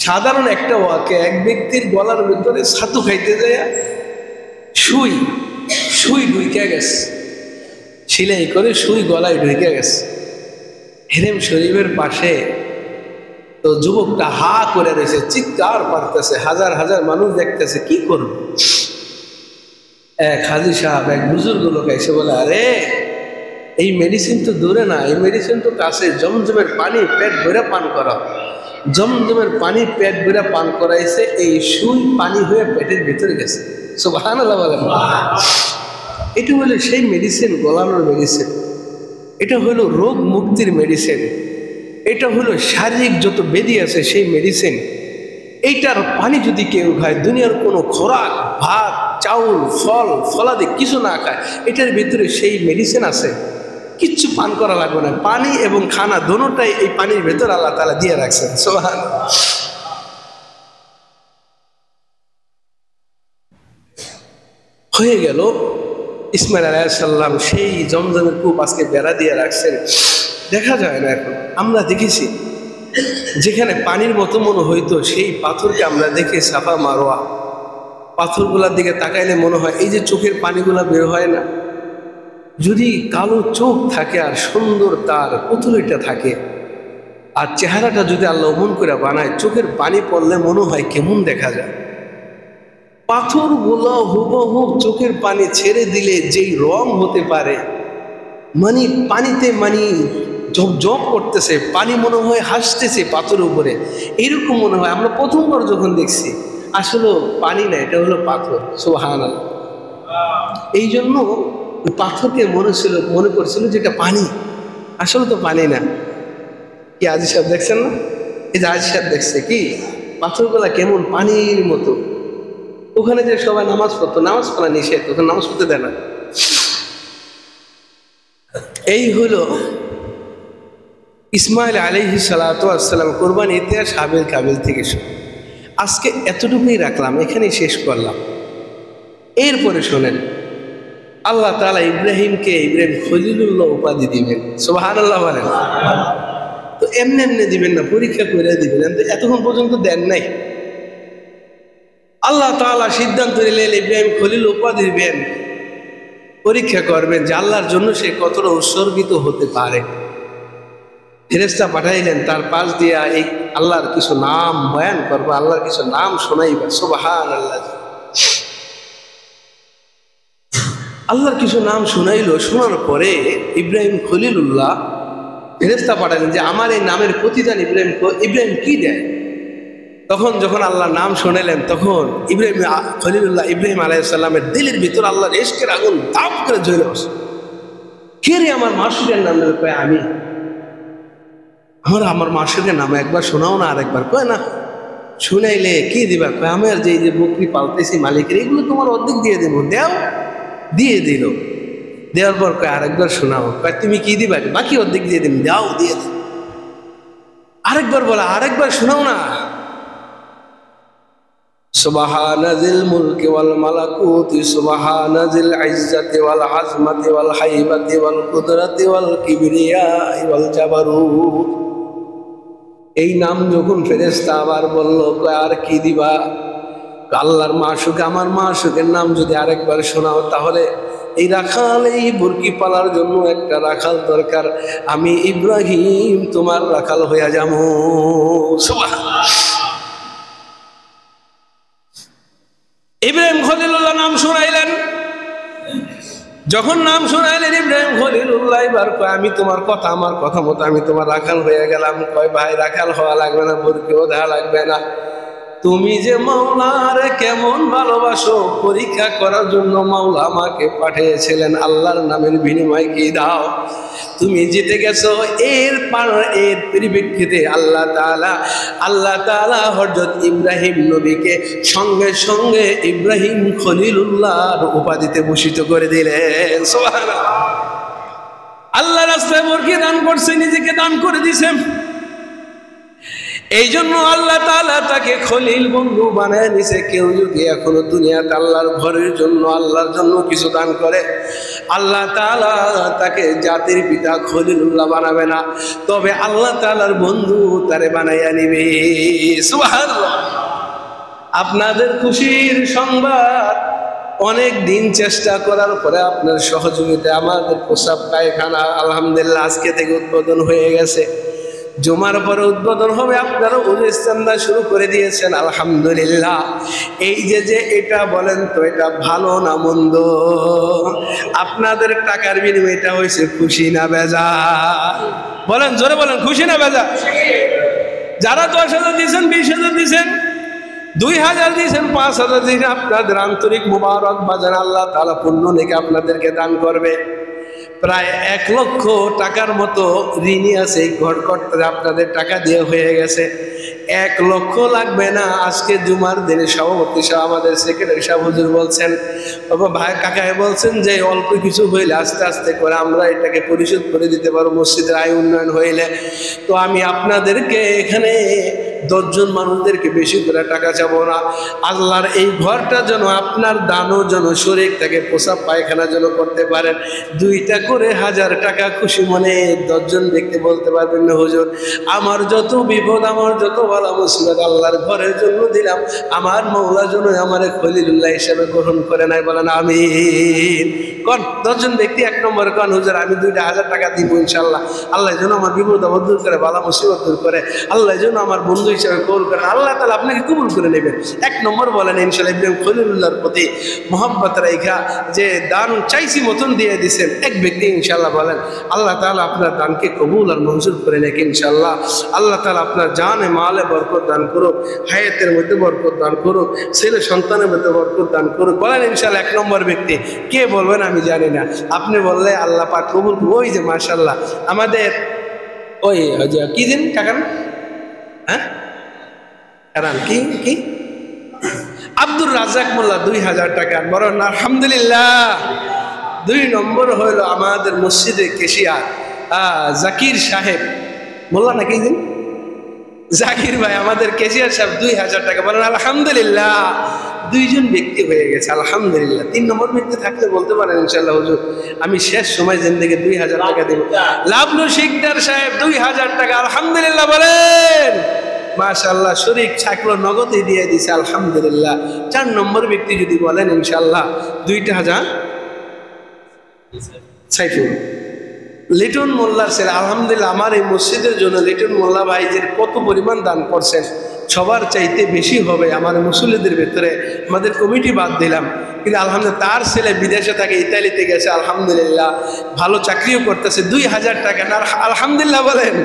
সাধারণ একটা ওয়াকে, এক ব্যক্তির গলার ভিতরে ছাতু খাইতে যায় সুই ঢুকে গেছে, সিলাই করে সুই গলায় ঢুকে গেছে। হেরেম শরীফের পাশে তো যুবকটা হা করে রয়েছে, চিৎকার পারতেছে, হাজার হাজার মানুষ দেখতেছে, কি করবে। এক হাজী সাহেব, এক বুজুর্গ লোক এসে বলে, আরে এই মেডিসিন তো দূরে না, এই মেডিসিন তো কাছে। জমজমের পানি পেট ভরে পান করা। জমজমের পানি পেট ভরে পান করাইছে, এই সুই পানি হয়ে পেটের ভিতরে গেছে। সুবহানাল্লাহ বলেন। এটা হলো সেই মেডিসিন, গলানোর মেডিসিন। এটা হলো রোগ মুক্তির মেডিসিন। এটা হলো শারীরিক যত ব্যাধি আছে সেই মেডিসিন। এইটার পানি যদি কেউ খায়, দুনিয়ার কোনো খোরাক, ভাত, চাউল, ফল ফলাদি কিছু না খায়, এটার ভিতরে সেই মেডিসিন আছে। কিচ্ছু পান করা লাগবে না। পানি এবং খানা দোনোটাই এই পানির ভেতর আল্লাহ তাআলা দিয়ে রাখছেন। সুবহানাল্লাহ। হয়ে গেল, ইসমাইল আলাইহিস সালাম সেই জমজমের কূপ আজকে বেড়া দিয়ে রাখছেন, দেখা যায় না এখন। আমরা দেখেছি যেখানে পানির মতো মনে হইতো, সেই পাথরকে আমরা দেখি সাফা মারোয়া। পাথরগুলার দিকে তাকাইলে মনে হয় এই যে চোখের পানিগুলা বের হয় না, যদি কালো চোখ থাকে আর সুন্দর তার পুতুলিটা থাকে, আর চেহারাটা যদি আল্লাহ মন করে বানায়, চোখের পানি পড়লে মনে হয় কেমন দেখা যায়। পাথরগুলো হুবহু চোখের পানি ছেড়ে দিলে যেই রং হতে পারে, মানে পানিতে মানে জব করতেছে, পানি মনে হয় হাসতেছে পাথরের উপরে, এরকম মনে হয়। আমরা প্রথমবার যখন দেখছি, আসলে পানি না, এটা হলো পাথর। সুবহানাল্লাহ। এই জন্য ওই পাথরকে মনে করছিল যে এটা পানি, আসলে তো পানি না। কি আজি সাহেব দেখছেন না? এই যে আজি সাহেব দেখছে কি পাথরগুলা কেমন পানির মতো। ওখানে যে সবাই নামাজ পড়তো, নামাজ পড়া নিষেধ, ওখানে নামাজ পড়তে দেয় না। এই হলো ইসমাইল আলাইহিস সালাতু ওয়াস সালাম কুরবানি ইতিহাস হাবিল কাবিল থেকে শুরু। আজকে এতটুকুই রাখলাম, এখানেই শেষ করলাম। এরপরে শোনেন, আল্লাহ তাআলা ইব্রাহিমকে ইব্রাহিম খলিলুল্লাহ উপাধি দিবেন। সুবহানাল্লাহ বলেন। তো এমনি এমনি দিবেন না, পরীক্ষা করে দিবেন। তো এতক্ষণ পর্যন্ত দেন নাই। আল্লাহ তাআলা সিদ্ধান্ত নিলেন ইব্রাহিম খলিল উপাধি দিবেন, পরীক্ষা করবেন যে আল্লাহর জন্য সে কতটা উৎসর্গিত হতে পারে। ফেরেশতা পাঠাইলেন, তার পাশ দিয়া এই আল্লাহর কিছু নাম বয়ান করবো, আল্লাহর কিছু নাম শোনাইবা। সুবহানাল্লাহ। আল্লাহর কিছু নাম শুনাইল। শোনার পরে ইব্রাহিম খলিলুল্লাহ ফেরেশতা পাঠালেন যে আমার এই নামের প্রতিদান ইব্রাহিম কি দেয়। যখন আল্লাহর নাম শোনালেন, তখন ইব্রাহিম খলিলুল্লাহ ইব্রাহিম আলাইহিস সালামের দিলের ভিতর আল্লাহর ইশকের আগুন দাপ করে জ্বলে বসে। কে রে আমার মাসুকের নাম নেবে? কয় আমি। আমার মাসুকের নাম একবার শোনাও না, আরেকবার। কয় না, শুনাইলে কি দিবা? কয় আমার যে বকরি পালতেছি মালিকের, এগুলো তোমার অর্ধেক দিয়ে দেবো। দেও। দিয়ে দিল। দেওয়ার পর কয় আরেকবার শোনাও। কয় তুমি কি দিবা? বাকি অর্ধেক দিয়ে দিন। দাও, দিয়ে দিন। আরেকবার বলা, আরেকবার শোনাও না। সুবহানাজিল মুলকি ওয়াল মালাকুতি সুবহানাজিল ইজ্জাতি ওয়াল আযমাতি ওয়াল হাইবাতি ওয়াল কুদরাতি ওয়াল কিবরিয়াই ওয়াল জাবারুত। এই নাম যখন ফেরেশতা আবার বলল, কয় আর কি দিবা? আল্লাহর মাশুক, আমার মাশুকের নাম যদি আরেকবার শোনাও, তাহলে এই রাখাল, এই বুরকি পালার জন্য একটা রাখাল দরকার, আমি ইব্রাহিম তোমার রাখাল হইয়া যাবো। সুবহানাল্লাহ। ইব্রাহিম খলিলুল্লাহ নাম শুনাইলেন। যখন নাম শুনাইলেন ইব্রাহিম খলিলুল্লাহ, এবার কয় আমি তোমার কথা, আমার কথা মতো আমি তোমার রাখাল হয়ে গেলাম। কয় ভাই রাখাল হওয়া লাগবে না, বুরকিও দেওয়া লাগবে না। তুমি যে মাওলার কেমন ভালোবাসো, পরীক্ষা করার জন্য মাওলা আমাকে পাঠিয়েছিলেন। আল্লাহর নামের বিনিময় কি দাও? তুমি জিতে গেছো। এর পরিপ্রেক্ষিতে আল্লাহ তাআলা হযরত ইব্রাহিম নবীকে সঙ্গে সঙ্গে ইব্রাহিম খলিলুল্লাহর উপাধিতে ভূষিত করে দিলেন। সুবহানাল্লাহ। আল্লাহ রাস্তায় বরকত দান করছে, নিজেকে দান করে দিয়েছেন। এই জন্য আল্লাহ তাআলা তাকে খলিল বন্ধু বানায় নিছে। কেউ যদি এখনো দুনিয়াতে আল্লাহর ঘরের জন্য, আল্লাহর জন্য কিছু দান করে, আল্লাহ তাআলা তাকে জাতির পিতা খলিলুল্লাহ বানাবে না, তবে আল্লাহ তাআলার বন্ধু তারে বানাইয়া নিবে। সুবহানাল্লাহ। আপনাদের খুশির সংবাদ, অনেক দিন চেষ্টা করার পরে আপনার সহযোগিতায় আমাদের প্রসাব পায়খানা আলহামদুলিল্লাহ আজকে থেকে উদ্বোধন হয়ে গেছে। জুমার পরে উদ্বোধন হবে। আপনারা অনুষ্ঠানটা শুরু করে দিয়েছেন আলহামদুলিল্লাহ। এই যে এটা বলেন তো, এটা ভালো না মন্দ? আপনাদের টাকার বিনিময়ে এটা হয়েছে খুশি না বেজার? বলেন, জোরে বলেন, খুশি না বেজার? যারা 10,000 দিয়েছেন, 20,000 দিয়েছেন, 2,000 দিয়েছেন, 5,000 দিয়েছেন, আপনাদের আন্তরিক মুবারক বাজার। আল্লাহ তাআলা পুণ্য নেকি আপনাদেরকে দান করবে। প্রায় 1 লক্ষ টাকার মতো ঋণী আছে। এই ঘর করতে আপনাদের টাকা দিয়ে হয়ে গেছে। 1 লক্ষ লাগবে না। আজকে জুমার দিনে সভাপতি সাহেব, আমাদের সেক্রেটারি সাহেব হুজুর বলছেন, বাবা ভাই কাকায় বলছেন যে অল্প কিছু হইলে আস্তে আস্তে করে আমরা এটাকে পরিশোধ করে দিতে পারবো মসজিদের আয় উন্নয়ন হইলে। তো আমি আপনাদেরকে এখানে 10 জন মানুষদেরকে বেশি করে টাকা চাবো না। আল্লাহর এই ঘরটা যেন আপনার দানও যেন শরীর থেকে প্রসাব পায়খানা যেন করতে পারেন। 2টা করে 1000 টাকা খুশি মনে 10 জন ব্যক্তি বলতে পারবেন না হুজুর আমার যত বিপদ, আমার যত বালা মুসিবত আল্লাহর ঘরের জন্য দিলাম, আমার মওলা যেন আমার খলিলুল্লাহ হিসেবে গ্রহণ করে নাই। বলেন আমিন। কোন 10 জন ব্যক্তি 1 নম্বর কোন হুজুর আমি 2টা 1000 টাকা দিব ইনশাআল্লাহ। আল্লাহ যেন আমার বিপদ আপদ দূর করে, বালা মুসিবত দূর করে, আল্লাহ যেন আমার বন্ধু হিসেবে কবুল করেন। আল্লাহ তাআলা আপনাকে কবুল করে নেবেন। 1 নম্বর বলেন ইনশাআল্লাহ। ইব্রাহিম খলিলুল্লাহর প্রতি মহব্বত রাখা যে দান চাইছি মতন দিয়ে দিয়েছেন, এক ব্যক্তি ইনশাআল্লাহ বলেন আল্লাহ তাআলা আপনার দানকে কবুল আর মঞ্জুর করে নেক ইনশাআল্লাহ। আল্লাহ তাআলা আপনার জানে মালে বরকত দান করুক, হায়াতের মধ্যে বরকত দান করুক, ছেলে সন্তানের মধ্যে বরকত দান করুক। বলেন ইনশাআল্লাহ। 1 নম্বর ব্যক্তি কে বলবেন? আমি আমি জানি না, আপনি বললে আল্লাহ পাক কবুল। ওই যে মাশাআল্লাহ আমাদের ওই যে কি দিন কাকান, হ্যাঁ কারণ কি কি আব্দুর রাজ্জাক মোল্লা 2000 টাকা, বরং আলহামদুলিল্লাহ। 2 নম্বর হইল আমাদের মসজিদে কেশিয়া জাকির সাহেব মোল্লা নাকি দিন, জাকির ভাই আমাদের কেশিয়ার সাহেব 2000 টাকা, বলেন আলহামদুলিল্লাহ। 2 জন ব্যক্তি হয়ে গেছে আলহামদুলিল্লাহ। 3 নম্বর ব্যক্তি থাকলে বলতে পারেন ইনশাআল্লাহ হুজুর আমি শেষ সময় জিন্দেগি 2000 টাকা দেব। লাবলু শিকদার সাহেব 2000 টাকা, আলহামদুলিল্লাহ বলেন মাশাআল্লাহ। শরীক ছাকলো নগদে দিয়ে দিছে আলহামদুলিল্লাহ। 4 নম্বর ব্যক্তি যদি বলেন ইনশাআল্লাহ 2000 সাইফুল লিটন মোল্লার ছেলে, আলহামদুলিল্লাহ। আমার এই মসজিদের জন্য লিটন মোল্লা ভাই যে কত পরিমাণ দান করছেন, সবার চাইতে বেশি হবে আমার মুসল্লিদের ভেতরে। আমাদের কমিটি বাদ দিলাম, কিন্তু আলহামদুলিল্লাহ তার ছেলে বিদেশে থাকে, ইতালিতে গেছে আলহামদুলিল্লাহ, ভালো চাকরিও করতেছে। 2000 টাকা না, আলহামদুলিল্লাহ বলেন।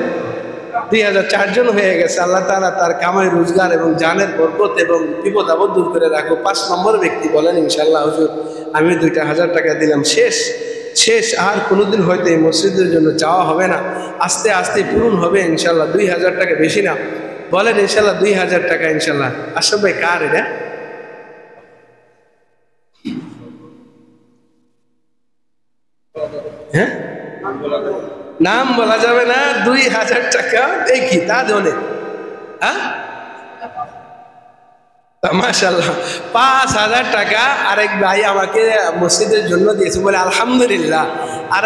2000, 4 জন হয়ে গেছে। আল্লাহ তাআলা তার কামাই রোজগার এবং জানের বরকত এবং বিপদ আপদ দূর করে রাখো। 5 নম্বর ব্যক্তি বলেন ইনশাআল্লাহ হুজুর আমি 2000 টাকা দিলাম, শেষ শেষ। আর কোনোদিন হয়তো এই মসজিদের জন্য চাওয়া হবে না, আস্তে আস্তে পূরণ হবে ইনশাআল্লাহ। 2000 টাকা বেশি না, বলেন ইনশাআল্লাহ 2000 টাকা ইনশাআল্লাহ। আশরাফ ভাই কার এটা? হ্যাঁ নাম বলা যাবে না। 2000 টাকা দেখি তা ধরে, হ্যাঁ মাশাআল্লাহ। 5000 টাকা আরেক ভাই আমাকে মসজিদের জন্য দিয়েছে, বলে আলহামদুলিল্লাহ। আর